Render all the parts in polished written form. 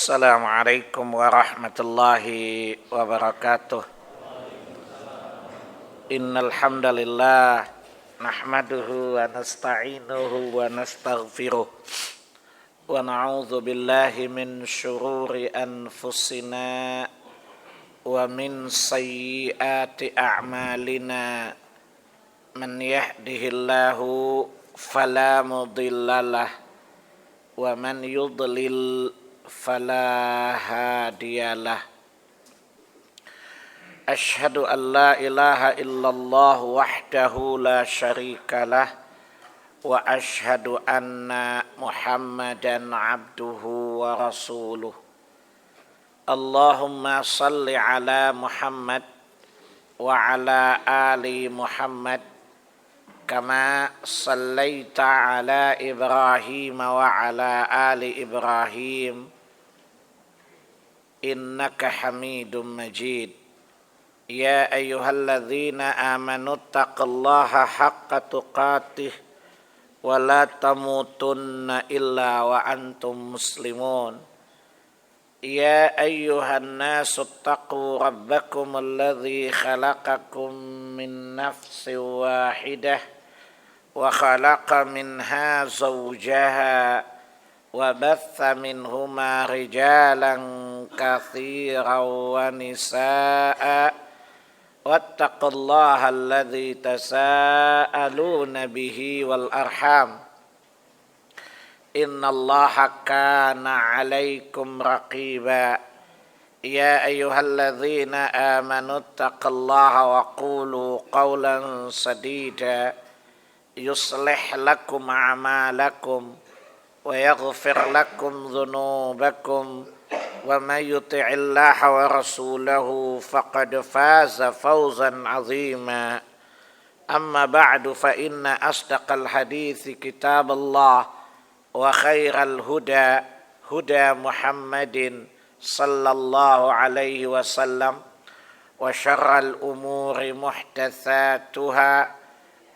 Assalamualaikum warahmatullahi wabarakatuh. Innal hamdalillah nahmaduhu wa nasta'inuhu wa nastaghfiruh wa na'udzu billahi min syururi anfusina wa min sayyiati a'malina. Man yahdihillahu fala mudhillalah wa man yudlil fala hadiyalah. Asyhadu an la ilaha illallah wahdahu la syarikalah wa asyhadu anna Muhammadan abduhu wa rasuluh. Allahumma salli ala Muhammad wa ala ali Muhammad kama sallaita ala Ibrahim wa ala ali Ibrahim innaka Hamidum Majid. Ya ayyuhalladzina amanu taqullaha haqqa tuqatih wa la tamutunna illa wa antum muslimun. Ya ayyuhan nasu taqu rabbakum alladzi khalaqakum min nafsin wahidah wa khalaqa minha zawjaha wa batha minhuma rijalan katsiran wa nisaa wattaqullaha alladzi tasaaluna bihi wal arham innallaha kana 'alaikum raqiba. Ya ayyuhalladzina amanu taqullaha wa qulu qawlan sadida yuslih lakum a'malakum wa yaghfir lakum dhunubakum wa may yuti'illaha wa rasulahu faqad faza fawzan 'azima. Amma ba'du fa inna asdaqal hadithi kitaballah wa khairal huda huda Muhammadin sallallahu alaihi wasallam wa syarral umuri muhdatsatuha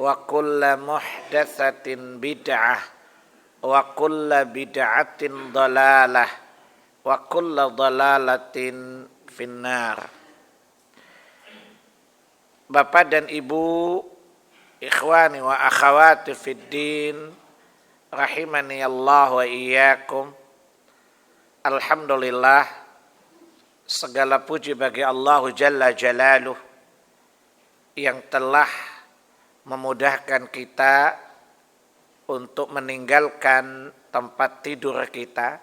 wa kullu muhdatsatin bid'ah wa kullu bid'atin dhalalah wa kullu dhalalatin finnar. Bapak dan Ibu, ikhwani wa akhawati fid din, rahimani Allah wa iyyakum. Alhamdulillah, segala puji bagi Allah Jalla Jalaluh yang telah memudahkan kita untuk meninggalkan tempat tidur kita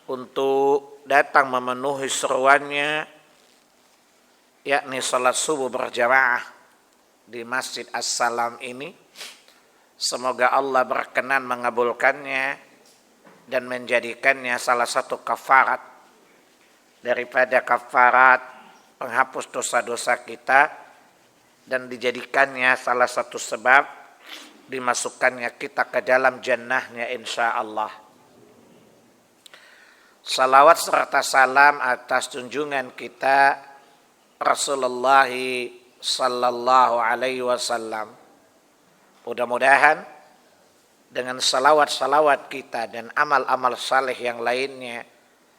untuk datang memenuhi seruannya, yakni salat subuh berjamaah di Masjid As-Salam ini. Semoga Allah berkenan mengabulkannya dan menjadikannya salah satu kafarat daripada kafarat penghapus dosa-dosa kita, dan dijadikannya salah satu sebab dimasukkannya kita ke dalam jannahnya insyaallah. Salawat serta salam atas junjungan kita Rasulullah sallallahu alaihi wasallam. Mudah-mudahan dengan salawat-salawat kita dan amal-amal saleh yang lainnya,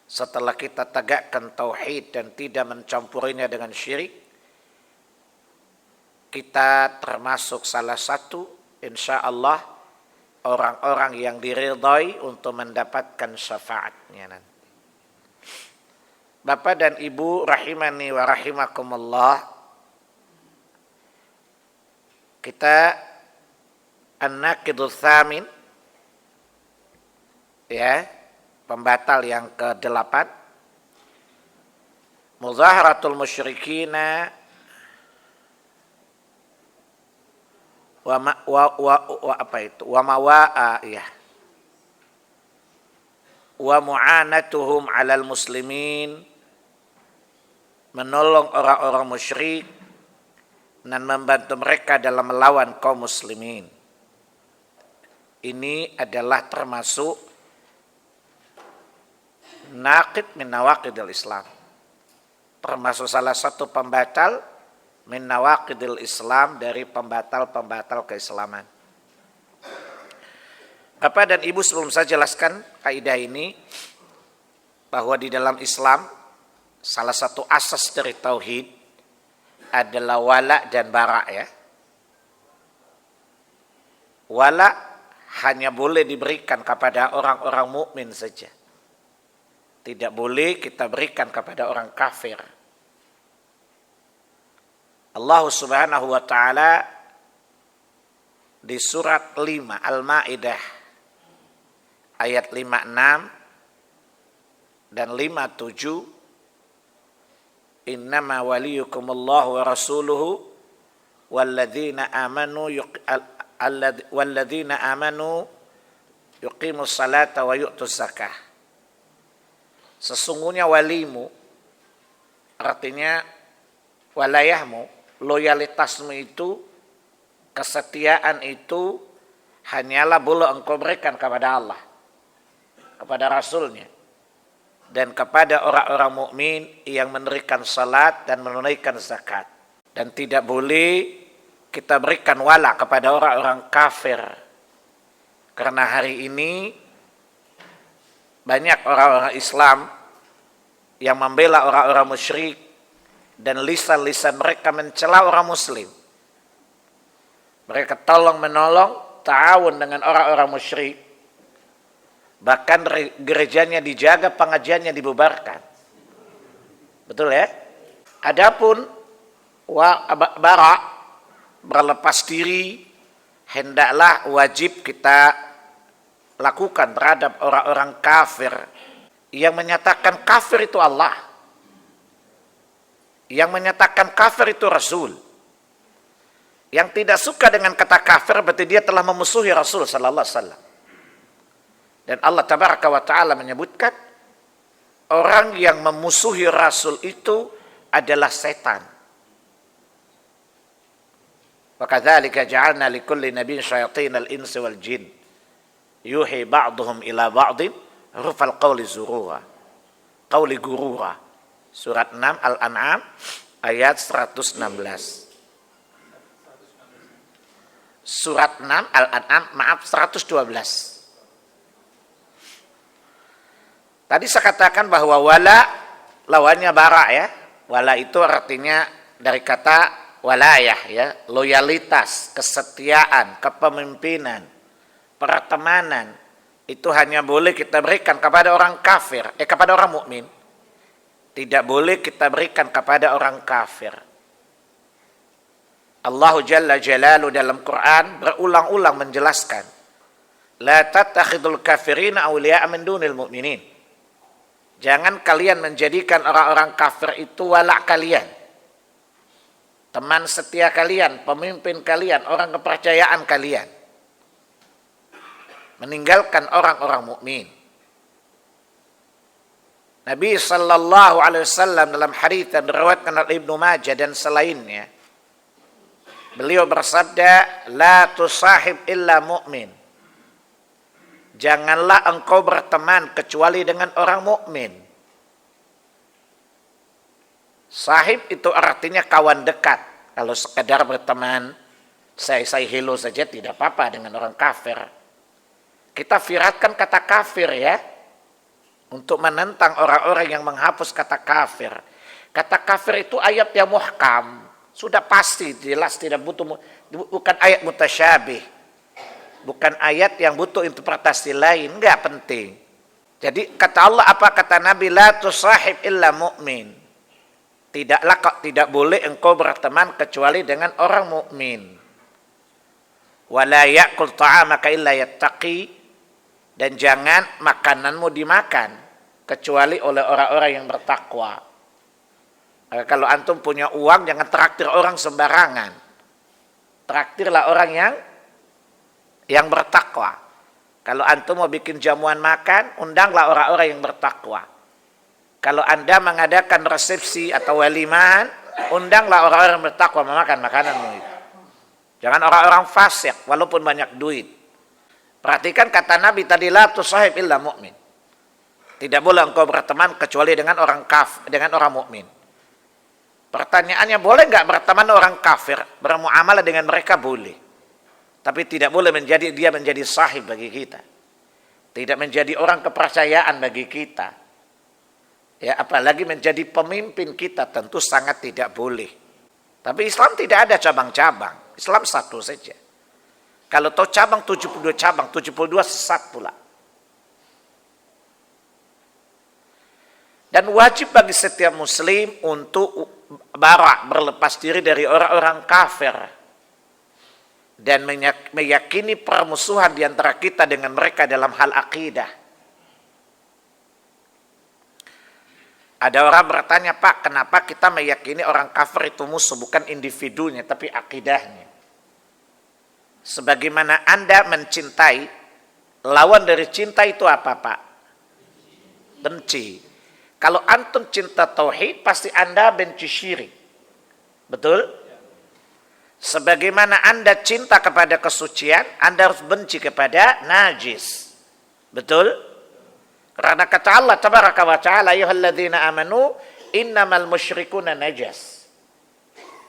setelah kita tegakkan tauhid dan tidak mencampurinya dengan syirik, kita termasuk salah satu insyaallah orang-orang yang diridhai untuk mendapatkan syafaatnya nanti. Bapak dan Ibu rahimani wa rahimakumullah, kita An-Naqidul Tsamin, ya, pembatal yang ke-8, Muzaharatul Musyrikina wa mu'anatuhum 'alal muslimin, menolong orang-orang musyrik dan membantu mereka dalam melawan kaum muslimin. Ini adalah termasuk naqid min nawaqidil Islam, termasuk salah satu pembatal min nawaqidil Islam, dari pembatal-pembatal keislaman. Bapak dan Ibu, sebelum saya jelaskan kaidah ini, bahwa di dalam Islam salah satu asas dari tauhid adalah wala dan bara ya. Wala hanya boleh diberikan kepada orang-orang mukmin saja. Tidak boleh kita berikan kepada orang kafir. Allah Subhanahu wa taala di surat 5 Al-Maidah ayat 56 dan 57, innama waliyukumullahu wa rasuluhu walladzina amanu yuqimus salata wa yu'tuz zakah. Sesungguhnya walimu, artinya walayahmu, loyalitasmu itu, kesetiaan itu hanyalah boleh engkau berikan kepada Allah, kepada Rasulnya, dan kepada orang-orang mukmin yang menunaikan salat dan menunaikan zakat. Dan tidak boleh kita berikan wala kepada orang-orang kafir. Karena hari ini banyak orang-orang Islam yang membela orang-orang musyrik dan lisan-lisan mereka mencela orang muslim. Mereka tolong menolong, ta'awun dengan orang-orang musyrik. Bahkan gerejanya dijaga, pengajiannya dibubarkan. Betul ya? Adapun bara, berlepas diri, hendaklah wajib kita lakukan terhadap orang-orang kafir yang menyatakan kafir itu Allah, yang menyatakan kafir itu Rasul. Yang tidak suka dengan kata kafir berarti dia telah memusuhi Rasul sallallahu alaihi wasallam. Dan Allah tabaraka wa taala menyebutkan orang yang memusuhi Rasul itu adalah setan. Wa kadzalika ja'alna likulli nabiyyin syayatinal insi wal jin yuhi ba'dhum ila ba'dhin rufal qawli zurura. Qawli gurura. Surat 6 Al-An'am ayat 116. Surat 6 Al-An'am 112. Tadi saya katakan bahwa wala lawannya bara ya. Wala itu artinya dari kata walayah ya, loyalitas, kesetiaan, kepemimpinan, pertemanan. Itu hanya boleh kita berikan kepada orang kafir, kepada orang mukmin. Tidak boleh kita berikan kepada orang kafir. Allah Jalla Jalaluhu dalam Quran berulang-ulang menjelaskan, la tattakhidul kafirina awliya'a min dunil mu'minin. Jangan kalian menjadikan orang-orang kafir itu wala kalian, teman setia kalian, pemimpin kalian, orang kepercayaan kalian. Meninggalkan orang-orang mukmin. Nabi sallallahu alaihi wasallam dalam hadits yang diriwayatkan oleh Ibnu Majah dan selainnya, beliau bersabda, la tusahib illa mu'min. Janganlah engkau berteman kecuali dengan orang mukmin. Sahib itu artinya kawan dekat. Kalau sekedar berteman, saya hello saja tidak apa-apa dengan orang kafir. Kita firatkan kata kafir ya, untuk menentang orang-orang yang menghapus kata kafir. Kata kafir itu ayat yang muhkam. Sudah pasti, jelas, tidak butuh, bukan ayat mutasyabih. Bukan ayat yang butuh interpretasi lain, enggak penting. Jadi kata Allah apa, kata Nabi, la tusahib illa mu'min. Tidak boleh engkau berteman kecuali dengan orang mukmin. Wala ya'kul ta'amaka illa yattaqi. Dan jangan makananmu dimakan kecuali oleh orang-orang yang bertakwa. Kalau antum punya uang, jangan traktir orang sembarangan. Traktirlah orang yang bertakwa. Kalau antum mau bikin jamuan makan, undanglah orang-orang yang bertakwa. Kalau anda mengadakan resepsi atau walimahan, undanglah orang-orang yang bertakwa memakan makananmu itu. Jangan orang-orang fasik walaupun banyak duit. Perhatikan kata Nabi tadi, la tusahib illa mu'min. Tidak boleh engkau berteman kecuali dengan orang mukmin. Pertanyaannya, boleh enggak berteman orang kafir? Bermuamalah dengan mereka boleh. Tapi tidak boleh dia menjadi sahib bagi kita. Tidak menjadi orang kepercayaan bagi kita. Ya, apalagi menjadi pemimpin kita tentu sangat tidak boleh. Tapi Islam tidak ada cabang-cabang. Islam satu saja. Kalau tahu cabang 72 cabang, 72 sesat pula. Dan wajib bagi setiap muslim untuk berlepas diri dari orang-orang kafir. Dan meyakini permusuhan di antara kita dengan mereka dalam hal akidah. Ada orang bertanya, Pak, kenapa kita meyakini orang kafir itu musuh, bukan individunya, tapi akidahnya. Sebagaimana Anda mencintai, lawan dari cinta itu apa, Pak? Benci. Kalau antum cinta tauhid, pasti Anda benci syirik. Betul? Sebagaimana Anda cinta kepada kesucian, Anda harus benci kepada najis. Betul? Karena kata Allah tabaraka wa ta'ala, ayyuhalladzina amanu innamal musyrikuna najas.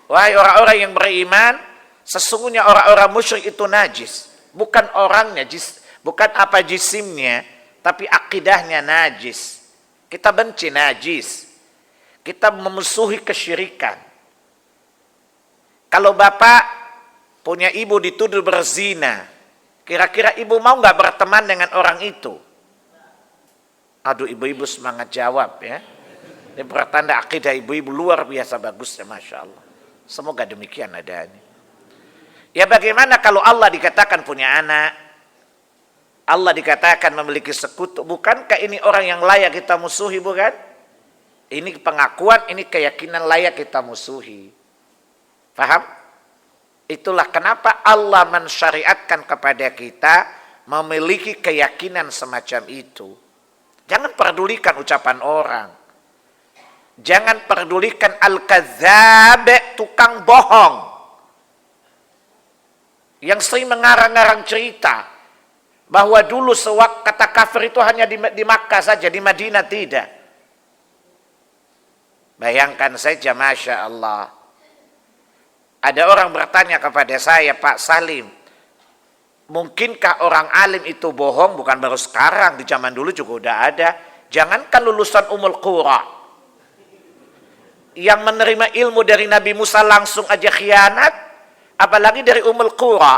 Wahai orang-orang yang beriman, sesungguhnya orang-orang musyrik itu najis. Bukan orangnya, bukan apa jisimnya, tapi akidahnya najis. Kita benci najis. Kita memusuhi kesyirikan. Kalau bapak punya ibu dituduh berzina, kira-kira ibu mau nggak berteman dengan orang itu? Aduh, ibu-ibu semangat jawab ya. Ini pertanda akidah ibu-ibu luar biasa bagusnya, Masya Allah. Semoga demikian adanya. Ya, bagaimana kalau Allah dikatakan punya anak, Allah dikatakan memiliki sekutu, bukankah ini orang yang layak kita musuhi, bukan? Ini pengakuan, ini keyakinan layak kita musuhi. Paham? Itulah kenapa Allah mensyariatkan kepada kita memiliki keyakinan semacam itu. Jangan pedulikan ucapan orang. Jangan pedulikan al-kadzab, tukang bohong. Yang sering mengarang-arang cerita bahwa dulu sewaktu kata kafir itu hanya di Makkah saja, di Madinah tidak. Bayangkan saja, Masya Allah. Ada orang bertanya kepada saya, Pak Salim, mungkinkah orang alim itu bohong? Bukan baru sekarang, di zaman dulu juga udah ada. Jangankan lulusan Ummul Qura, yang menerima ilmu dari Nabi Musa langsung aja khianat, apalagi dari Ummul Qura,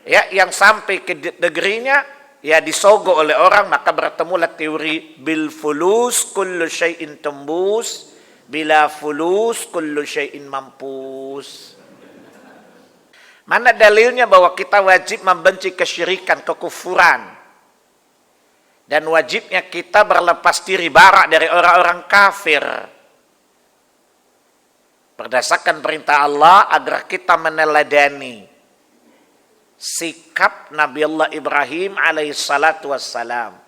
ya, yang sampai ke negerinya ya disogok oleh orang, maka bertemulah teori bil fulus kullu syai'in tembus, bila fulus kullu syai'in mampus. Mana dalilnya bahwa kita wajib membenci kesyirikan, kekufuran, dan wajibnya kita berlepas diri bara dari orang-orang kafir berdasarkan perintah Allah agar kita meneladani sikap Nabi Allah Ibrahim alaihissalatu wassalam.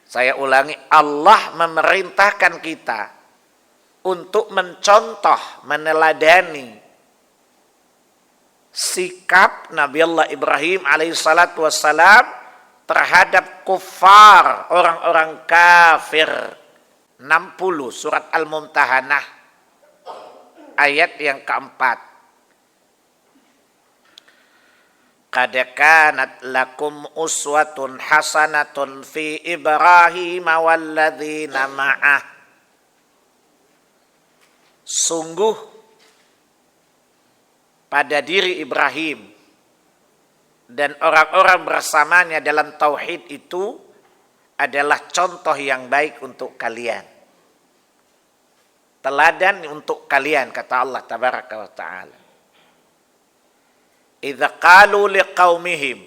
Saya ulangi, Allah memerintahkan kita untuk mencontoh, meneladani sikap Nabi Allah Ibrahim alaihissalatu wassalam terhadap kufar, orang-orang kafir. 60 surat Al-Mumtahanah ayat yang keempat. Qad kanat lakum uswatun hasanatun fi Ibrahim walladzina ma'ah. Sungguh pada diri Ibrahim dan orang-orang bersamanya dalam tauhid itu adalah contoh yang baik untuk kalian. Teladan untuk kalian, kata Allah tabaraka wa ta'ala. Idza qalu liqaumihim,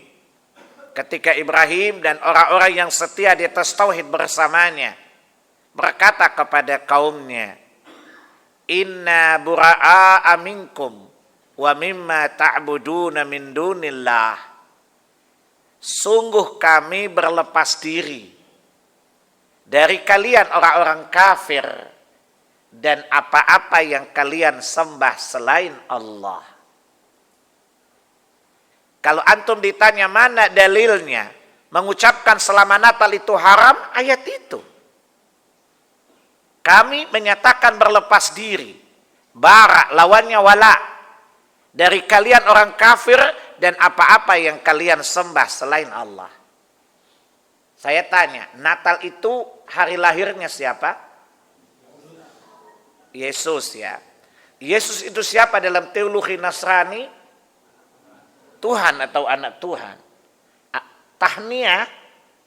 ketika Ibrahim dan orang-orang yang setia di atas tauhid bersamanya berkata kepada kaumnya, inna bura'a minkum wa mimma ta'buduna min dunillah. Sungguh kami berlepas diri dari kalian orang-orang kafir dan apa-apa yang kalian sembah selain Allah. Kalau antum ditanya mana dalilnya mengucapkan selama Natal itu haram, ayat itu. Kami menyatakan berlepas diri, bara lawannya wala, dari kalian orang kafir dan apa-apa yang kalian sembah selain Allah. Saya tanya, Natal itu hari lahirnya siapa? Yesus ya. Yesus itu siapa dalam teologi Nasrani? Tuhan atau anak Tuhan. Tahniah,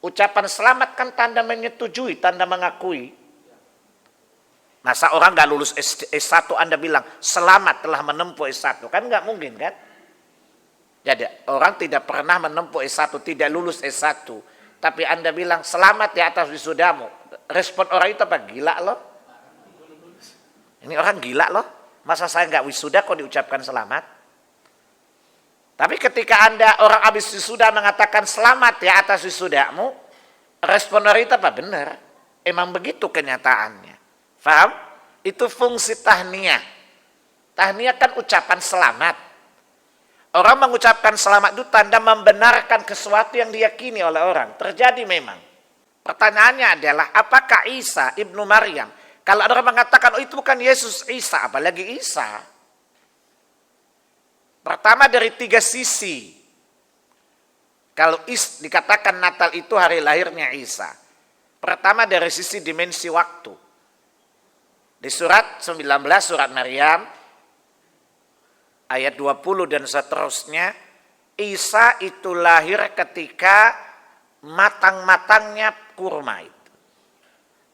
ucapan selamat kan tanda menyetujui, tanda mengakui. Masa orang gak lulus S1 Anda bilang, selamat telah menempuh S1. Kan gak mungkin kan? Jadi orang tidak pernah menempuh S1, tidak lulus S1. Tapi Anda bilang, selamat ya atas wisudamu. Respon orang itu apa? Gila loh. Ini orang gila loh. Masa saya gak wisuda kok diucapkan selamat? Tapi ketika Anda orang habis wisuda mengatakan selamat ya atas wisudamu, respon orang itu apa? Benar. Emang begitu kenyataannya. Faham? Itu fungsi tahniah. Tahniah kan ucapan selamat. Orang mengucapkan selamat itu tanda membenarkan sesuatu yang diyakini oleh orang. Terjadi memang. Pertanyaannya adalah, apakah Isa ibnu Maryam? Kalau orang mengatakan, oh itu bukan Yesus, Isa. Apalagi Isa. Pertama dari 3 sisi. Kalau dikatakan Natal itu hari lahirnya Isa. Pertama dari sisi dimensi waktu. Di surat 19, surat Maryam, ayat 20 dan seterusnya, Isa itu lahir ketika matang-matangnya kurma itu.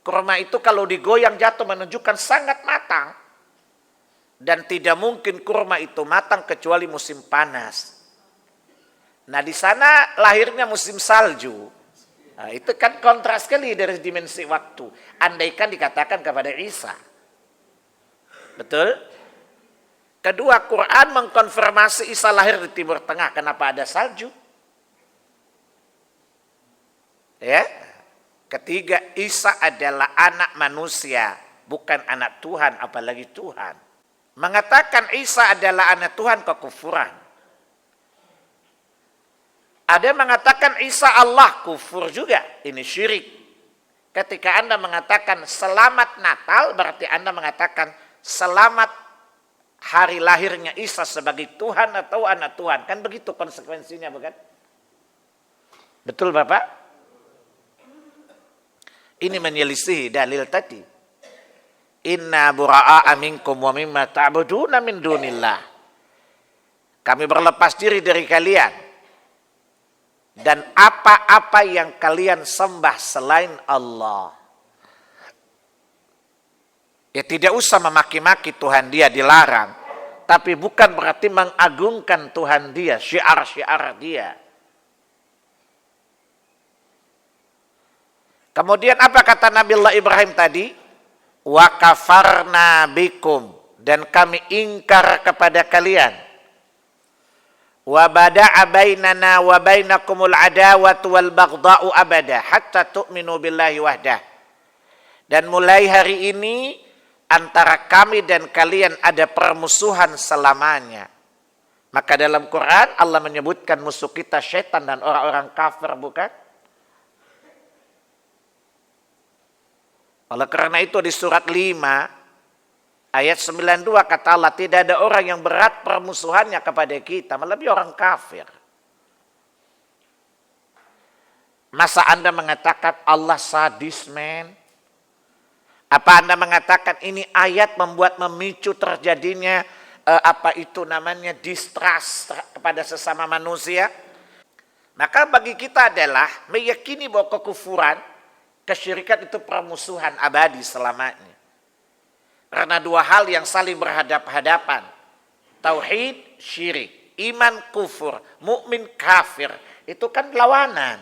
Kurma itu kalau digoyang jatuh menunjukkan sangat matang. Dan tidak mungkin kurma itu matang kecuali musim panas. Nah di sana lahirnya musim salju. Nah, itu kan kontras sekali dari dimensi waktu. Andaikan dikatakan kepada Isa. Betul? Kedua, Quran mengkonfirmasi Isa lahir di Timur Tengah. Kenapa ada salju? Ya. Ketiga, Isa adalah anak manusia, bukan anak Tuhan, apalagi Tuhan. Mengatakan Isa adalah anak Tuhan kekufuran. Ada yang mengatakan Isa Allah, kufur juga. Ini syirik. Ketika Anda mengatakan selamat Natal, berarti Anda mengatakan selamat hari lahirnya Isa sebagai Tuhan atau anak Tuhan. Kan begitu konsekuensinya, bukan? Betul Bapak? Ini menyelisihi dalil tadi. Inna bura'a minkum wa mimma ta'buduna min dunillah. Kami berlepas diri dari kalian. Dan apa-apa yang kalian sembah selain Allah. Ya tidak usah memaki-maki Tuhan dia, dilarang. Tapi bukan berarti mengagungkan Tuhan dia, syiar-syiar dia. Kemudian apa kata Nabi Allah Ibrahim tadi? Wa kafarna bikum. Dan kami ingkar kepada kalian. Wa bada'a bainana wa bainakumul adawatu wal baghda'u abada. Hatta tu'minu billahi wahdah. Dan mulai hari ini antara kami dan kalian ada permusuhan selamanya. Maka dalam Quran Allah menyebutkan musuh kita syaitan dan orang-orang kafir, bukan? Oleh karena itu di surat 5 ayat 92 kata Allah, tidak ada orang yang berat permusuhannya kepada kita melebihi orang kafir. Masa Anda mengatakan Allah sadis, men? Apa Anda mengatakan ini ayat membuat memicu terjadinya distrust kepada sesama manusia? Maka bagi kita adalah meyakini bahwa kekufuran, kesyirikan itu permusuhan abadi selamanya. Karena dua hal yang saling berhadap-hadapan. Tauhid, syirik. Iman, kufur. Mukmin, kafir. Itu kan lawanan.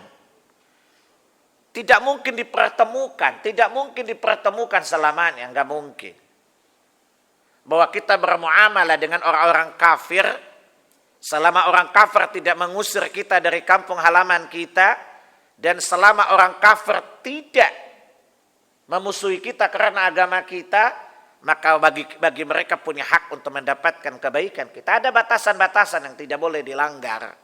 Tidak mungkin dipertemukan. Tidak mungkin dipertemukan selamanya. Enggak mungkin. Bahwa kita bermuamalah dengan orang-orang kafir. Selama orang kafir tidak mengusir kita dari kampung halaman kita. Dan selama orang kafir tidak memusuhi kita karena agama kita, maka bagi mereka punya hak untuk mendapatkan kebaikan kita. Ada batasan-batasan yang tidak boleh dilanggar.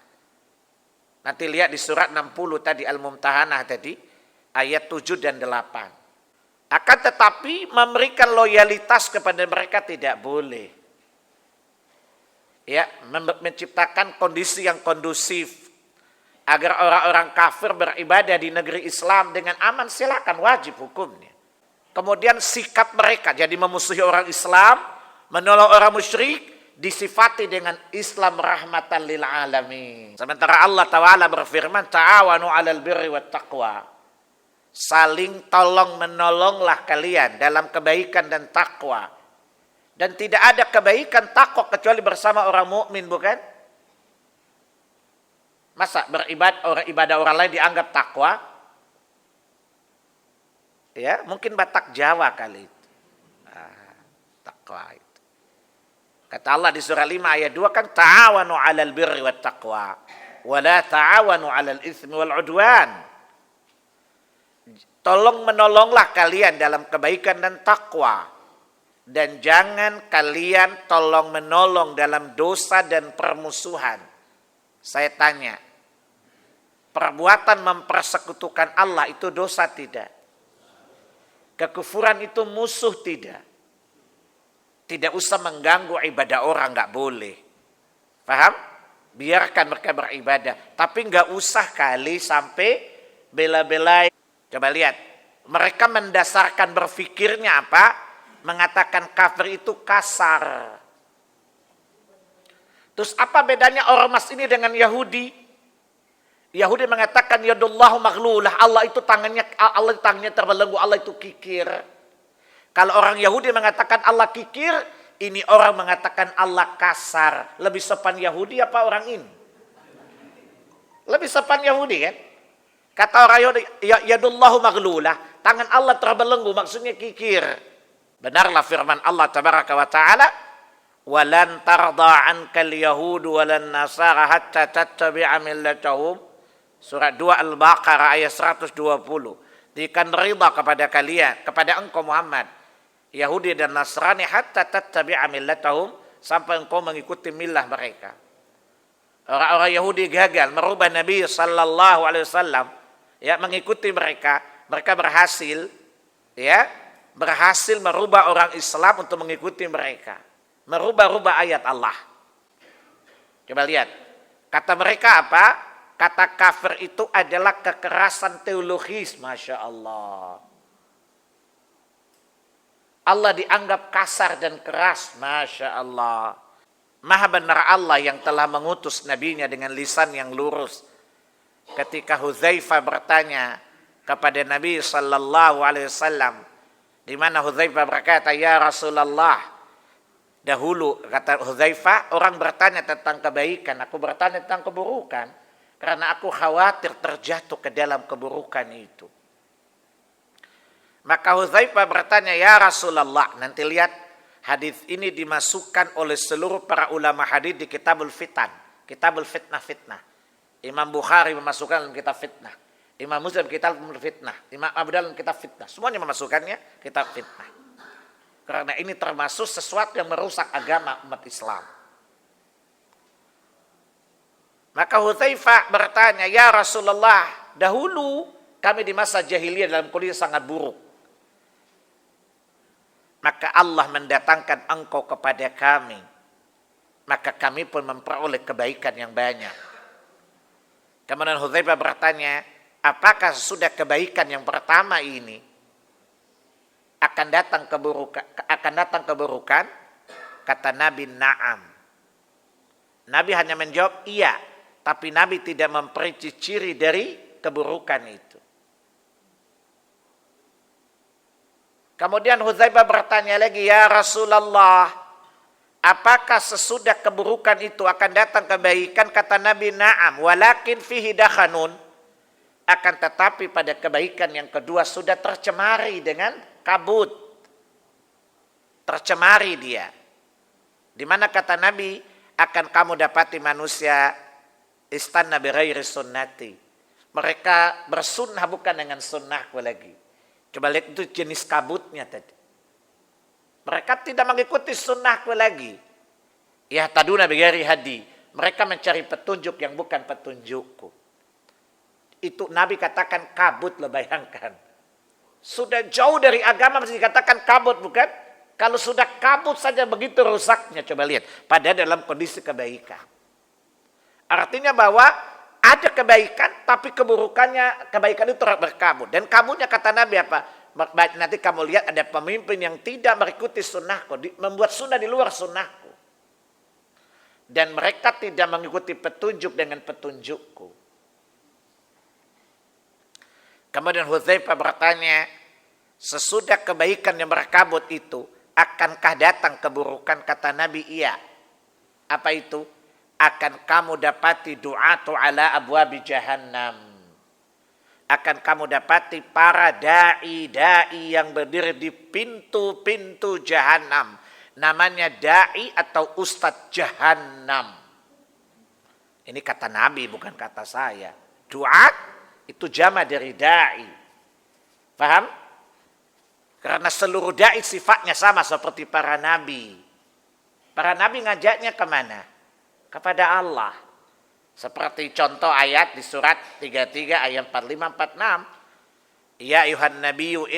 Nanti lihat di surat 60 tadi Al-Mumtahanah tadi, ayat 7 dan 8. Akan tetapi memberikan loyalitas kepada mereka tidak boleh. Ya, menciptakan kondisi yang kondusif. agar orang-orang kafir beribadah di negeri Islam dengan aman, silakan, wajib hukumnya. Kemudian sikap mereka jadi memusuhi orang Islam, menolong orang musyrik, disifati dengan Islam rahmatan lil alamin. Sementara Allah Ta'ala berfirman, ta'awanu 'alal birri wat taqwa. Saling tolong menolonglah kalian dalam kebaikan dan takwa. Dan tidak ada kebaikan takwa kecuali bersama orang mukmin, bukan? Masa ibadah orang lain dianggap takwa? Ya, mungkin Batak Jawa kali itu. Takwa itu. Kata Allah di surah 5 ayat 2 kan, ta'awanu 'alal birri wat taqwa wa la ta'awanu 'alal itsmi wal 'udwan. Tolong menolonglah kalian dalam kebaikan dan takwa, dan jangan kalian tolong menolong dalam dosa dan permusuhan. Saya tanya, perbuatan mempersekutukan Allah itu dosa tidak? Kekufuran itu musuh tidak? Tidak usah mengganggu ibadah orang, nggak boleh. Paham? Biarkan mereka beribadah, tapi nggak usah kali sampai bela-belai. Coba lihat, mereka mendasarkan berfikirnya apa? Mengatakan kafir itu kasar. Terus apa bedanya ormas ini dengan Yahudi? Yahudi mengatakan yadullahu maghlulah, Allah itu tangannya terbelenggu, Allah itu kikir. Kalau orang Yahudi mengatakan Allah kikir, ini orang mengatakan Allah kasar. Lebih sopan Yahudi apa orang ini? Lebih sopan Yahudi kan? Kata orang Yahudi, yadullahu maghlulah, tangan Allah terbelenggu, maksudnya kikir. Benarlah firman Allah tabaraka wa ta'ala, walan tarda ankal yahudu walan nasara hatta tattabi'a millatahum. Surat 2 Al-Baqarah ayat 120. Tidak rida kepada kalian, kepada engkau Muhammad, Yahudi dan Nasrani, hatta tattabi'a millatahum, sampai engkau mengikuti millah mereka. Orang-orang Yahudi gagal merubah Nabi sallallahu alaihi wasallam, ya, mengikuti mereka. Mereka berhasil, ya, berhasil merubah orang Islam untuk mengikuti mereka. Merubah-rubah ayat Allah. Coba lihat. Kata mereka apa? Kata kafir itu adalah kekerasan teologis. Masya Allah. Allah dianggap kasar dan keras. Masya Allah. Maha benar Allah yang telah mengutus nabinya dengan lisan yang lurus. Ketika Hudzaifah bertanya kepada Nabi sallallahu alaihi wasallam, di mana Hudzaifah berkata, "Ya Rasulullah." Dahulu kata Hudzaifah, orang bertanya tentang kebaikan, aku bertanya tentang keburukan karena aku khawatir terjatuh ke dalam keburukan itu. Maka Hudzaifah bertanya, "Ya Rasulullah." Nanti lihat, hadis ini dimasukkan oleh seluruh para ulama hadis di Kitabul Fitan, Kitabul Fitnah. Imam Bukhari memasukkan dalam kitab fitnah, Imam Muslim kitab fitnah, Imam Abu Dawud kitab fitnah, semuanya memasukkannya kitab fitnah. Karena ini termasuk sesuatu yang merusak agama umat Islam. Maka Hudzaifah bertanya, "Ya Rasulullah, dahulu kami di masa jahiliyah dalam kondisi sangat buruk. Maka Allah mendatangkan engkau kepada kami. Maka kami pun memperoleh kebaikan yang banyak." Kemudian Hudzaifah bertanya, apakah sudah kebaikan yang pertama ini akan datang keburukan? Kata Nabi, na'am. Nabi hanya menjawab iya, tapi Nabi tidak memperinci ciri dari keburukan itu. Kemudian Hudzaifah bertanya lagi, "Ya Rasulullah, apakah sesudah keburukan itu akan datang kebaikan?" Kata Nabi, na'am, walakin fihi dakhanun. Akan tetapi pada kebaikan yang kedua sudah tercemari dengan kabut. Tercemari dia. Di mana kata Nabi, akan kamu dapati manusia istanna bi ghairi sunnati. Mereka bersunnah bukan dengan sunnahku lagi. Coba lihat itu jenis kabutnya tadi. Mereka tidak mengikuti sunnahku lagi. Ya taduna bi ghairi hadi. Mereka mencari petunjuk yang bukan petunjukku. Itu Nabi katakan kabut, lo bayangkan. Sudah jauh dari agama masih dikatakan kabut, bukan? Kalau sudah kabut saja begitu rusaknya, coba lihat. Padahal dalam kondisi kebaikan. Artinya bahwa Ada kebaikan, tapi kebaikan itu berkabut. Dan kabutnya kata Nabi apa? Nanti kamu lihat ada pemimpin yang tidak mengikuti sunnahku, membuat sunnah di luar sunnahku. Dan mereka tidak mengikuti petunjuk dengan petunjukku. Kemudian Hudzaifah bertanya, sesudah kebaikan yang berkabut itu, akankah datang keburukan? Kata Nabi, iya. Apa itu? Akan kamu dapati du'atu ala abwabi jahannam. Akan kamu dapati para da'i yang berdiri di pintu-pintu jahannam. Namanya da'i atau ustadz jahannam. Ini kata Nabi, bukan kata saya. Du'at itu jama dari da'i. Paham? Karena seluruh da'i sifatnya sama seperti para nabi. Para nabi ngajaknya kemana? Kepada Allah. Seperti contoh ayat di surat 33 ayat 45-46. Ya ayuhan nabiyyu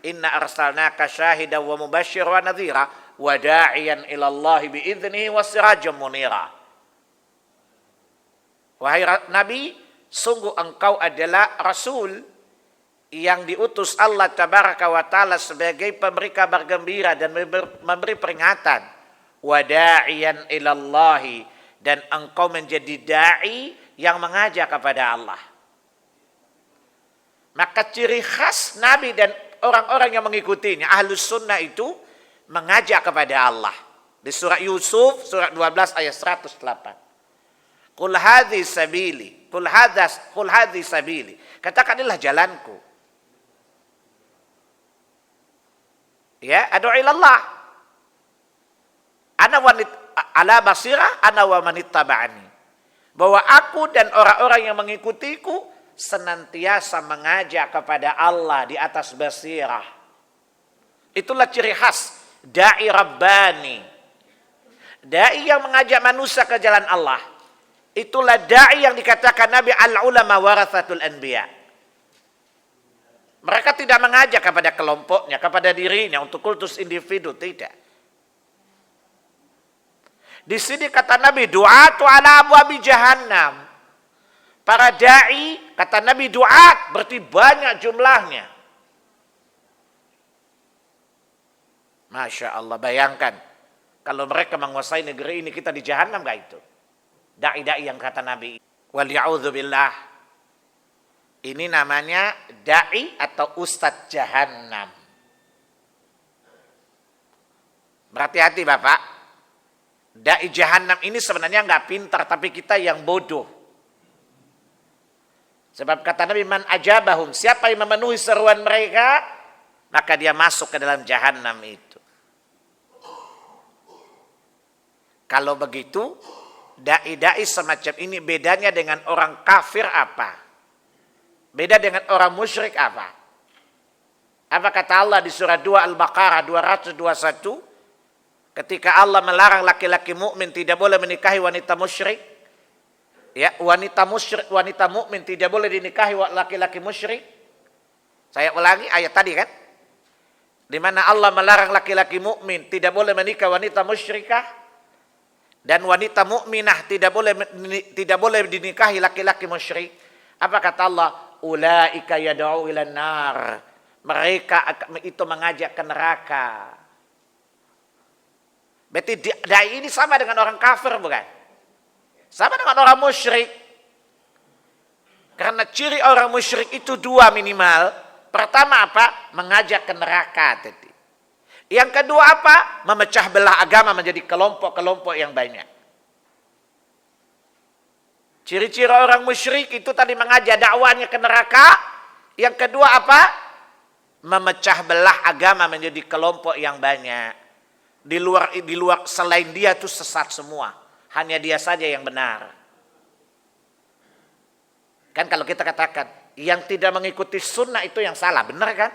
inna arsalnaka syahidan wa mubasysyiran wa nadhira wa da'iyan ila Allah bi'idznihi wa sirajan munira. Wahai Nabi, sungguh engkau adalah Rasul yang diutus Allah Tabaraka wa Ta'ala sebagai pemberi kabar gembira dan memberi peringatan. Wada'iyan ilallahi, dan engkau menjadi da'i yang mengajak kepada Allah. Maka ciri khas Nabi dan orang-orang yang mengikutinya, ahlus sunnah itu mengajak kepada Allah. Di surah Yusuf, surat 12 ayat 108. Qul hadhi sabili, qul hadhi sabili. Katakan inilah jalanku. Ya, ad'u ilallah. Ana wanit ala basirah ana wa manittaba'ani. Bahwa aku dan orang-orang yang mengikutiku senantiasa mengajak kepada Allah di atas basirah. Itulah ciri khas da'i rabbani. Da'i yang mengajak manusia ke jalan Allah. Itulah da'i yang dikatakan Nabi al-ulama warathatul anbiya. Mereka tidak mengajak kepada kelompoknya, kepada dirinya untuk kultus individu, tidak. Di sini kata Nabi, du'atu ala abwabi jahannam. Para da'i, kata Nabi, du'at, berarti banyak jumlahnya. Masya Allah, bayangkan. Kalau mereka menguasai negeri ini, kita di jahannam gak itu? Da'i-da'i yang kata Nabi. Wal ya'udzubillah. Ini namanya da'i atau ustadz jahannam. Berhati-hati Bapak. Da'i jahannam ini sebenarnya nggak pintar, tapi kita yang bodoh. Sebab kata Nabi, man ajabahum, siapa yang memenuhi seruan mereka, maka dia masuk ke dalam jahannam itu. Kalau begitu, da'i-da'i semacam ini bedanya dengan orang kafir apa? Beda dengan orang musyrik apa? Apa kata Allah di surah 2 Al-Baqarah 221? Ketika Allah melarang laki-laki mukmin tidak boleh menikahi wanita musyrik, ya, wanita mukmin tidak boleh dinikahi laki-laki musyrik. Saya ulangi ayat tadi kan, di mana Allah melarang laki-laki mukmin tidak boleh menikah wanita musyrikah, dan wanita mukminah tidak boleh dinikahi laki-laki musyrik. Apa kata Allah? Ulaika yad'u ilan nar. Mereka itu mengajak ke neraka. Berarti da'i ini sama dengan orang kafir bukan? Sama dengan orang musyrik. Karena ciri orang musyrik itu dua minimal. Pertama apa? Mengajak ke neraka tadi. Yang kedua apa? Memecah belah agama menjadi kelompok-kelompok yang banyak. Ciri-ciri orang musyrik itu tadi mengajak dakwanya ke neraka. Yang kedua apa? Memecah belah agama menjadi kelompok yang banyak. Di luar selain dia itu sesat semua. Hanya dia saja yang benar. Kan kalau kita katakan yang tidak mengikuti sunnah itu yang salah, benar kan?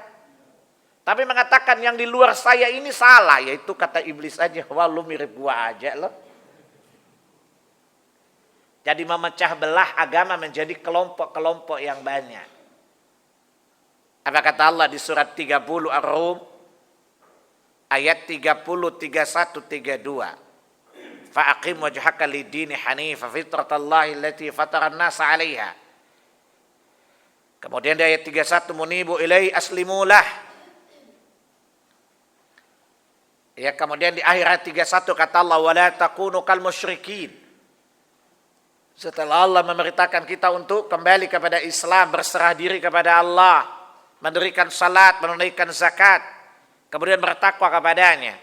Tapi mengatakan yang di luar saya ini salah, yaitu kata iblis aja, wah lu mirip gua aja loh. Jadi memecah belah agama menjadi kelompok-kelompok yang banyak. Apa kata Allah di surat 30 Ar-Rum ayat 30, 31, 32. Fa'aqim wajhaka lid-dini hanifa fitratallahi allati fataran nasa 'alaiha. Kemudian di ayat 31 munibu ilai aslimulah. Ya, kemudian di akhir ayat 31 kata Allah wala takunu kal musyrikin. Setelah Allah memerintahkan kita untuk kembali kepada Islam, berserah diri kepada Allah, mendirikan salat, menunaikan zakat, kemudian bertakwa kepadanya.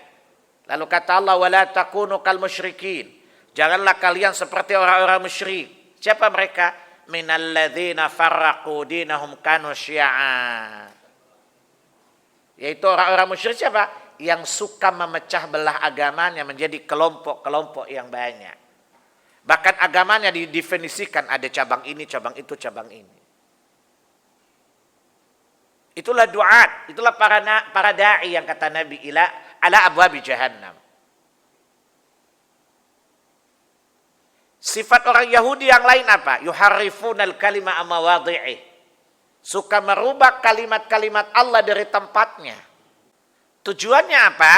Lalu kata Allah wala takunu kal musyrikin. Janganlah kalian seperti orang-orang musyrik. Siapa mereka? Minalladzina farraqu dinahum kanu syi'a. Yaitu orang-orang musyrik siapa? Yang suka memecah belah agamanya menjadi kelompok-kelompok yang banyak. Bahkan agamanya didefinisikan ada cabang ini, cabang itu, cabang ini. Itulah duat, itulah para da'i yang kata Nabi ala abwabi jahannam. Sifat orang Yahudi yang lain apa? Yuharrifunal kalima amawadhi'i. Suka merubah kalimat-kalimat Allah dari tempatnya. Tujuannya apa?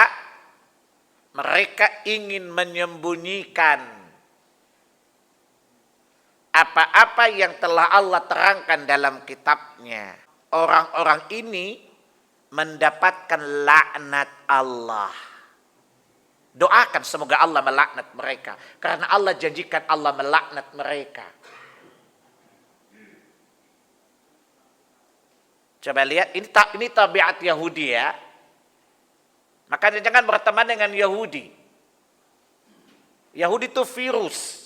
Mereka ingin menyembunyikan apa-apa yang telah Allah terangkan dalam kitabnya. Orang-orang ini mendapatkan laknat Allah. Doakan semoga Allah melaknat mereka. Karena Allah janjikan Allah melaknat mereka. Coba lihat, ini tabiat Yahudi ya. Makanya jangan berteman dengan Yahudi. Yahudi itu virus.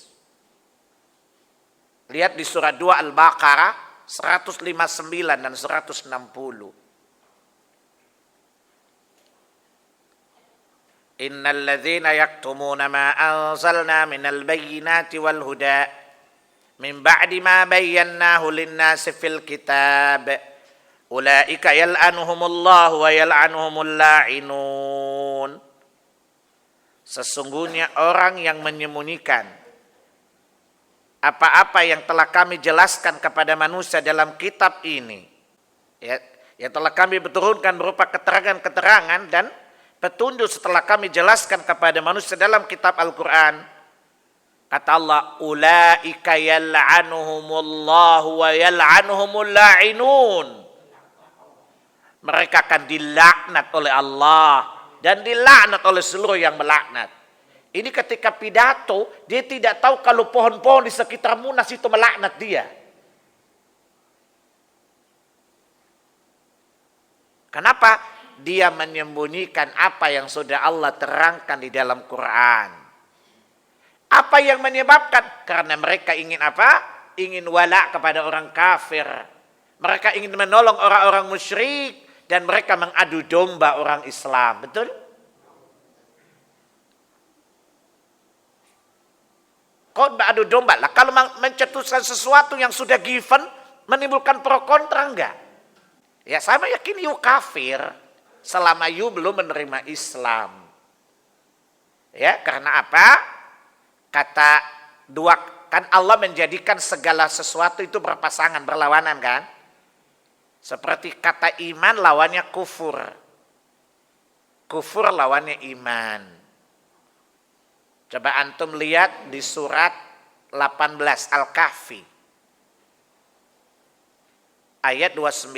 Lihat di surah 2 Al-Baqarah 159 dan 160. Innal ladzina yaktumuna ma anzalna minal bayyinati wal huda min ba'di ma bayyanahu lin-nasi fil kitab ulaika yal'anuhumullahu wa yal'anuhumul la'inun. Sesungguhnya orang yang menyembunyikan apa-apa yang telah kami jelaskan kepada manusia dalam kitab ini, ya, yang telah kami turunkan berupa keterangan-keterangan dan petunjuk setelah kami jelaskan kepada manusia dalam kitab Al-Quran. Kata Allah, ulaika yal'anuhumullahu wa yal'anuhumul la'inun. Mereka akan dilaknat oleh Allah dan dilaknat oleh seluruh yang melaknat. Ini ketika pidato, dia tidak tahu kalau pohon-pohon di sekitar Munas itu melaknat dia. Kenapa? Dia menyembunyikan apa yang sudah Allah terangkan di dalam Quran. Apa yang menyebabkan? Karena mereka ingin apa? Ingin wala kepada orang kafir. Mereka ingin menolong orang-orang musyrik. Dan mereka mengadu domba orang Islam. Betul? Kau beradu domba lah. Kalau mencetuskan sesuatu yang sudah given, menimbulkan pro kontra enggak? Ya sama yakin you kafir selama you belum menerima Islam. Ya karena apa? Kata dua, kan Allah menjadikan segala sesuatu itu berpasangan, berlawanan kan? Seperti kata iman lawannya kufur. Kufur lawannya iman. Coba antum lihat di surat 18 Al-Kahfi. Ayat 29.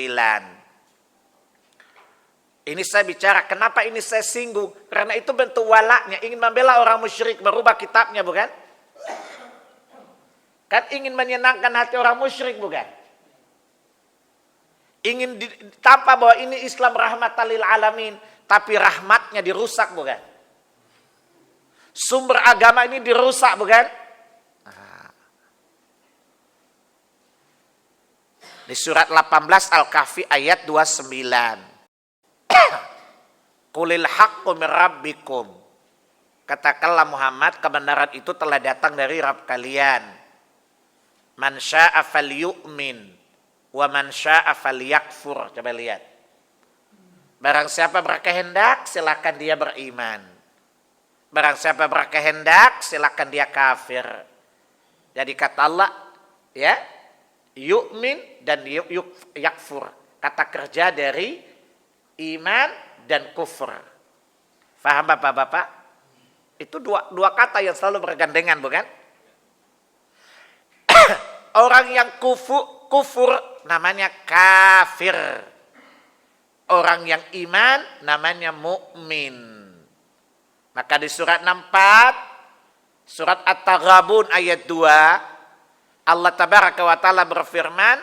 Ini saya bicara, kenapa ini saya singgung? Karena itu bentuk walaknya, ingin membela orang musyrik, merubah kitabnya bukan? Kan ingin menyenangkan hati orang musyrik bukan? Ingin tampak bahwa ini Islam rahmatan lil alamin, tapi rahmatnya dirusak bukan? Sumber agama ini dirusak bukan? Di surat 18 Al-Kahfi ayat 29. Qulil haqqu min rabbikum. Katakanlah Muhammad, kebenaran itu telah datang dari Rabb kalian. Man syaa'a falyu'min wa man syaa'a falyakfur. Coba lihat. Barang siapa berkehendak, silakan dia beriman. Barang siapa berkehendak, silakan dia kafir. Jadi kata Allah, ya, yu'min dan yakfur. Kata kerja dari iman dan kufur. Faham Bapak-bapak? Itu dua kata yang selalu bergandengan, bukan? Orang yang kufur namanya kafir. Orang yang iman namanya mukmin. Maka di surat 64, surat At-Taghabun ayat 2, Allah tabaraka wa ta'ala berfirman,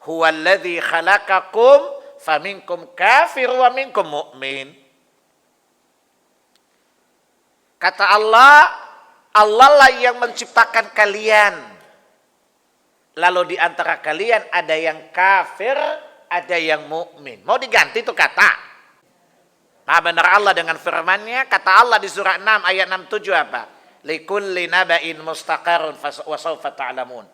huwallazi khalaqakum faminkum kafir wa minkum mu'min. Kata Allah, Allah lah yang menciptakan kalian. Lalu di antara kalian ada yang kafir, ada yang mukmin. Mau diganti itu kata. Nah benar Allah dengan firman-Nya, kata Allah di surah 6 ayat 67 apa? Likulli naba'in mustaqarrun wa sawfa ta'lamun.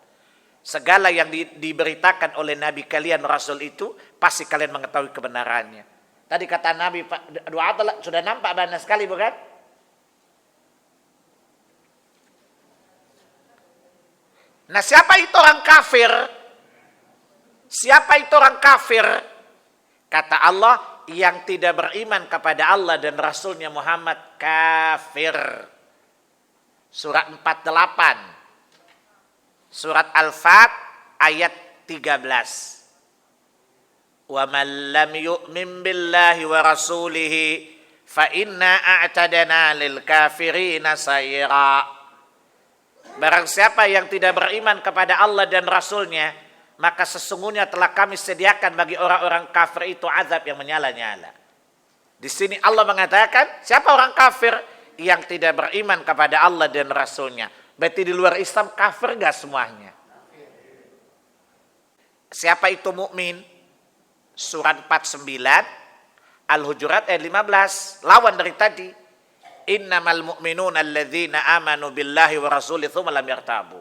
Segala yang diberitakan oleh Nabi kalian, Rasul itu, pasti kalian mengetahui kebenarannya. Tadi kata Nabi, doa sudah nampak banyak sekali bukan? Nah siapa itu orang kafir? Siapa itu orang kafir? Kata Allah, yang tidak beriman kepada Allah dan Rasulnya Muhammad kafir. Surat 48. Surat Al-Fat ayat 13. Wa man lam yu'min billahi wa rasulihi fa inna a'tadna lil kafirina sayra. Barang siapa yang tidak beriman kepada Allah dan Rasulnya, maka sesungguhnya telah kami sediakan bagi orang-orang kafir itu azab yang menyala-nyala. Di sini Allah mengatakan, siapa orang kafir? Yang tidak beriman kepada Allah dan Rasulnya. Berarti di luar Islam kafir gak semuanya? Siapa itu mukmin? Surat 49, Al-Hujurat ayat 15, lawan dari tadi. Innamal mu'minuna alladzina amanu billahi wa rasulih tsumma lam yartabu.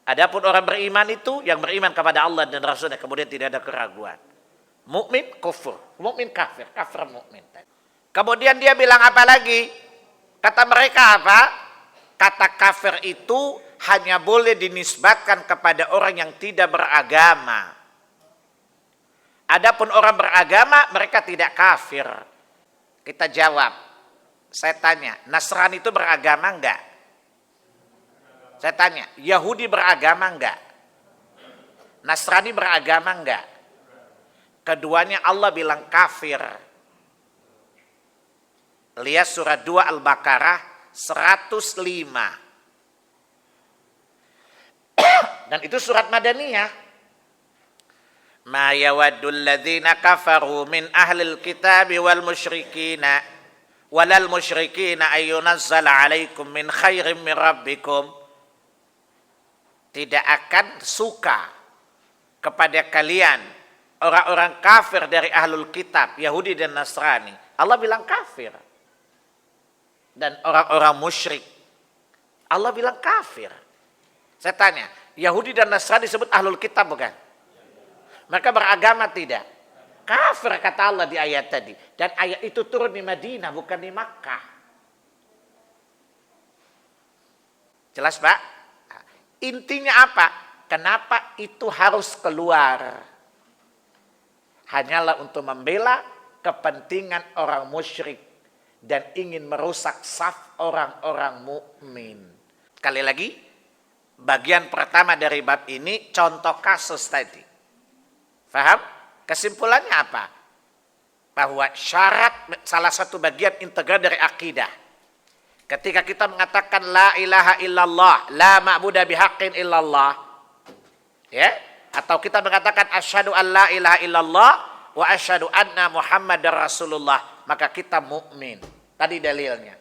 Adapun orang beriman itu yang beriman kepada Allah dan Rasulnya kemudian tidak ada keraguan. Mukmin kufur, mukmin kafir, kafir mukmin. Kemudian dia bilang apa lagi? Kata mereka apa? Kata kafir itu hanya boleh dinisbatkan kepada orang yang tidak beragama. Adapun orang beragama mereka tidak kafir. Kita jawab. Saya tanya, Nasrani itu beragama enggak? Saya tanya, Yahudi beragama enggak? Nasrani beragama enggak? Keduanya Allah bilang kafir. Lihat surat 2 Al-Baqarah 105. Dan itu surat Madaniyah. Ma yawaddul ladzina kafaru min ahlil kitabi wal musyrikina walal musyrikina ayyunazzala alaikum min khairin min rabbikum. Tidak akan suka kepada kalian orang-orang kafir dari ahlul kitab, Yahudi dan Nasrani. Allah bilang kafir. Dan orang-orang musyrik, Allah bilang kafir. Saya tanya, Yahudi dan Nasrani disebut ahlul kitab bukan? Mereka beragama tidak? Kafir kata Allah di ayat tadi. Dan ayat itu turun di Madinah, bukan di Makkah. Jelas Pak? Intinya apa? Kenapa itu harus keluar? Hanyalah untuk membela kepentingan orang musyrik dan ingin merusak saf orang-orang mukmin. Sekali lagi, bagian pertama dari bab ini contoh kasus tadi. Faham? Kesimpulannya apa? Bahwa syarat salah satu bagian integral dari akidah. Ketika kita mengatakan la ilaha illallah, la ma'budu bihaqqin illallah, ya, atau kita mengatakan asyhadu an la ilaha illallah wa asyhadu anna Muhammadar Rasulullah, maka kita mukmin. Tadi dalilnya.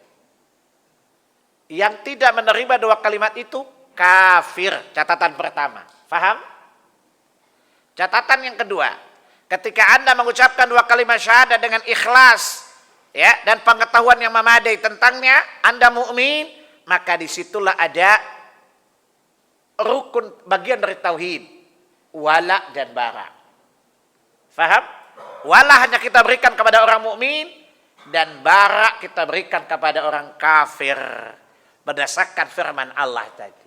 Yang tidak menerima dua kalimat itu kafir. Catatan pertama. Faham? Catatan yang kedua. Ketika Anda mengucapkan dua kalimat syahadat dengan ikhlas, ya, dan pengetahuan yang memadai tentangnya, Anda mukmin, maka disitulah ada rukun bagian dari tauhid, wala dan bara. Faham? Wala hanya kita berikan kepada orang mukmin, dan bara kita berikan kepada orang kafir, berdasarkan firman Allah tadi.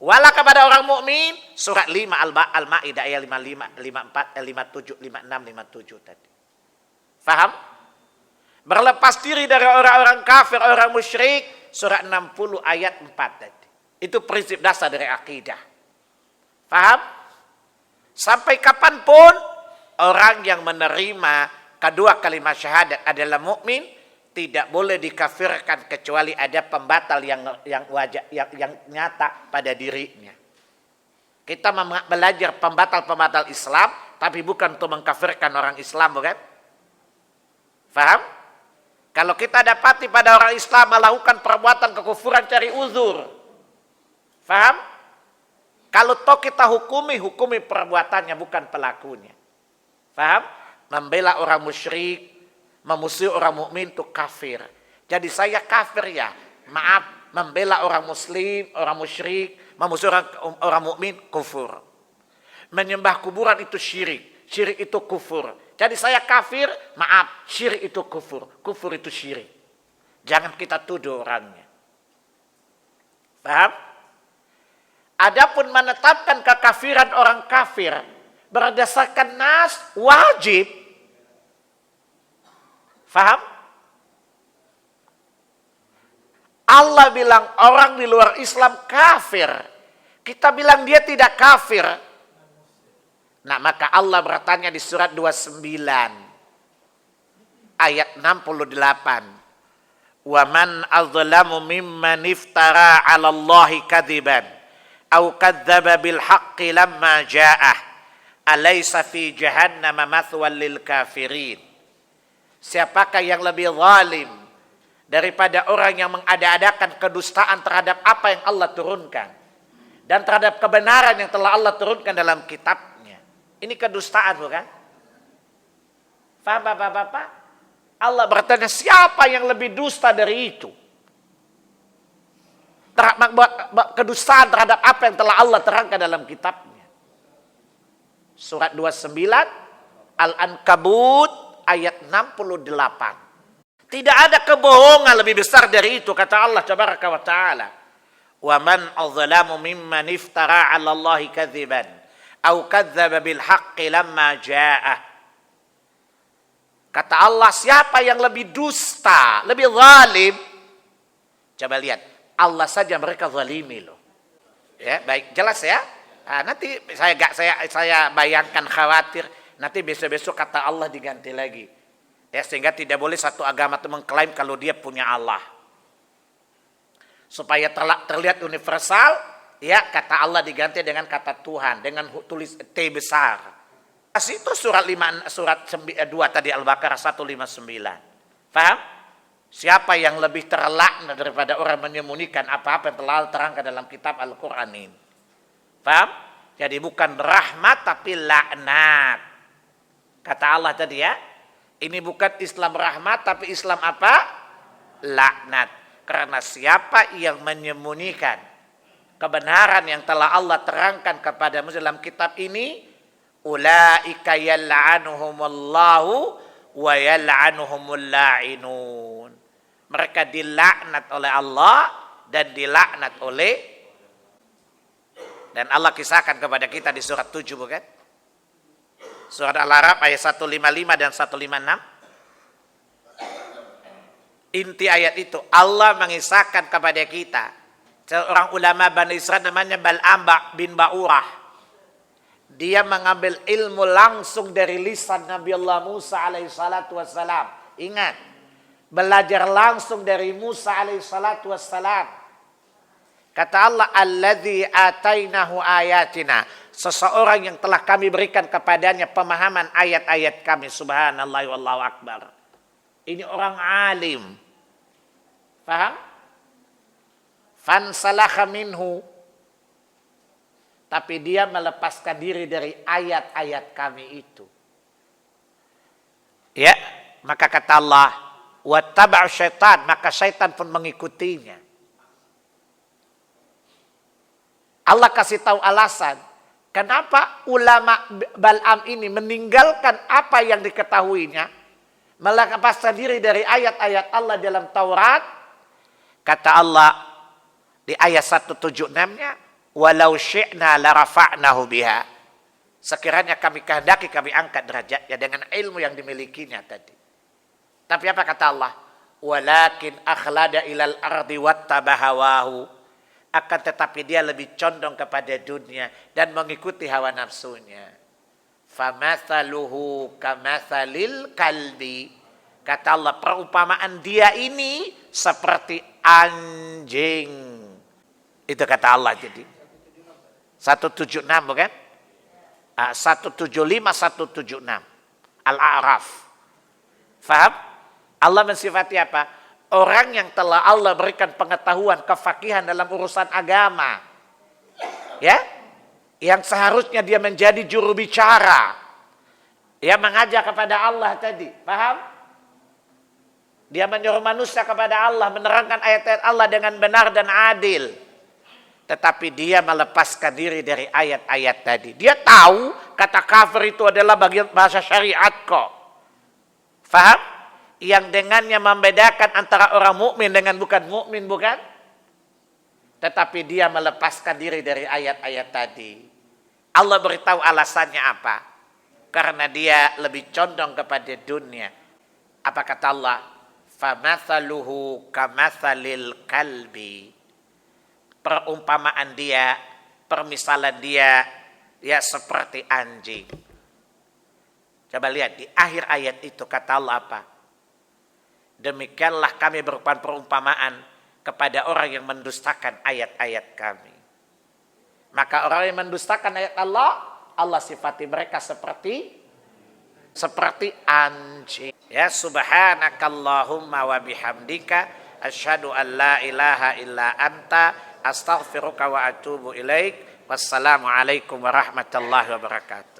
Wala kepada orang mukmin, surat 5 Al-Maidah ayat 55, 54, 57, 56, 57 tadi. Faham? Berlepas diri dari orang-orang kafir, orang musyrik. Surah 60 ayat 4 tadi. Itu prinsip dasar dari akidah. Paham? Sampai kapanpun orang yang menerima kedua kalimat syahadat adalah mukmin, tidak boleh dikafirkan kecuali ada pembatal yang nyata pada dirinya. Kita belajar pembatal-pembatal Islam, tapi bukan untuk mengkafirkan orang Islam, bukan? Faham? Kalau kita dapati pada orang Islam melakukan perbuatan kekufuran, cari uzur. Faham? Kalau toh kita hukumi perbuatannya, bukan pelakunya. Faham? Membela orang musyrik, memusuhi orang mukmin itu kafir. Jadi saya kafir ya, maaf, membela orang muslim, orang musyrik, memusuhi orang mukmin, kufur. Menyembah kuburan itu syirik, syirik itu kufur. Jadi saya kafir, maaf, syirik itu kufur, kufur itu syirik. Jangan kita tuduh orangnya. Paham? Adapun menetapkan kekafiran orang kafir berdasarkan nas wajib. Paham? Allah bilang orang di luar Islam kafir. Kita bilang dia tidak kafir. Nah, maka Allah bertanya di surat 29 ayat 68. Wa man adzlamu mimman iftara 'ala Allahi kadziban aw kadzdzaba bil haqqi lamma ja'ah alaysa fi jahannam mathwal lil kafirin. Siapakah yang lebih zalim daripada orang yang mengada-adakan kedustaan terhadap apa yang Allah turunkan dan terhadap kebenaran yang telah Allah turunkan dalam kitabnya. Ini kedustaan, bukan? Faham Bapak-bapak? Allah bertanya, siapa yang lebih dusta dari itu? Kedustaan terhadap apa yang telah Allah terangkan dalam kitabnya. Surat 29 Al-Ankabut ayat 68. Tidak ada kebohongan lebih besar dari itu, kata Allah tabaraka wa ta'ala. Wa man adzlamu mimman iftara 'ala Allahi kadziban aw kadzdzaba bil haqqi lamma ja'ah. Kata Allah, siapa yang lebih dusta, lebih zalim? Coba lihat, Allah saja mereka zalimi loh. Ya, baik, jelas ya? Nah, nanti saya bayangkan khawatir nanti besok-besok kata Allah diganti lagi. Ya, sehingga tidak boleh satu agama itu mengklaim kalau dia punya Allah. Supaya terlihat universal, ya, kata Allah diganti dengan kata Tuhan, dengan tulis T besar. Itu surat 2 tadi Al-Baqarah 159. Paham? Siapa yang lebih terlaknat daripada orang menyembunyikan apa-apa yang telah terangkan dalam kitab Al-Quran ini. Paham? Jadi bukan rahmat tapi laknat. Kata Allah tadi ya, ini bukan Islam rahmat tapi Islam apa? Laknat. Karena siapa yang menyembunyikan kebenaran yang telah Allah terangkan kepadamu dalam kitab ini, ulaika yal'anuhumullahu wa yal'anuhumul la'inun. Mereka dilaknat oleh Allah dan dilaknat oleh, dan Allah kisahkan kepada kita di surat 7, bukan? Surat Al-A'raf ayat 155 dan 156. Inti ayat itu Allah mengisahkan kepada kita seorang ulama Bani Israel namanya Bal'am bin Ba'urah. Dia mengambil ilmu langsung dari lisan Nabi Allah Musa alaihissalatu wassalam. Ingat, belajar langsung dari Musa alaihissalatu wassalam. Kata Allah, alladzi atainahu ayatina, seseorang yang telah kami berikan kepadanya pemahaman ayat-ayat kami. Subhanallah wallahu akbar. Ini orang alim. Faham? Fansalakha minhu. Tapi dia melepaskan diri dari ayat-ayat kami itu. Ya, maka kata Allah, wattaba'a syaitan, maka syaitan pun mengikutinya. Allah kasih tahu alasan kenapa ulama Bal'am ini meninggalkan apa yang diketahuinya, melepaskan diri dari ayat-ayat Allah dalam Taurat. Kata Allah di ayat 176-nya, walau syi'na la rafa'nahu biha. Sekiranya kami kehendaki, kami angkat derajatnya dengan ilmu yang dimilikinya tadi. Tapi apa kata Allah? Walakin akhlada ilal ardi wattabahawahu. Akan tetapi dia lebih condong kepada dunia dan mengikuti hawa nafsunya. Famathaluhu kamathalil kalbi. Kata Allah, perumpamaan dia ini seperti anjing. Itu kata Allah jadi. 176 bukan? 175, 176. Al-A'raf. Faham? Allah mensifati apa? Orang yang telah Allah berikan pengetahuan, kefakihan dalam urusan agama. Ya? Yang seharusnya dia menjadi juru bicara. Ya, mengajak kepada Allah tadi. Paham? Dia menyuruh manusia kepada Allah, menerangkan ayat-ayat Allah dengan benar dan adil. Tetapi dia melepaskan diri dari ayat-ayat tadi. Dia tahu kata kafir itu adalah bagian bahasa syariat kok. Faham? Yang dengannya membedakan antara orang mukmin dengan bukan mukmin, bukan? Tetapi dia melepaskan diri dari ayat-ayat tadi. Allah beritahu alasannya apa? Karena dia lebih condong kepada dunia. Apa kata Allah? Famathaluhu kamathalil kalbi. Perumpamaan dia, permisalan dia, ya seperti anjing. Coba lihat di akhir ayat itu kata Allah apa? Demikianlah kami berikan perumpamaan kepada orang yang mendustakan ayat-ayat kami. Maka orang yang mendustakan ayat Allah, Allah sifati mereka seperti anjing. Ya, subhanakallahumma wa bihamdika asyhadu an la ilaha illa anta astaghfiruka wa atubu ilaik. Wassalamualaikum warahmatullahi wabarakatuh.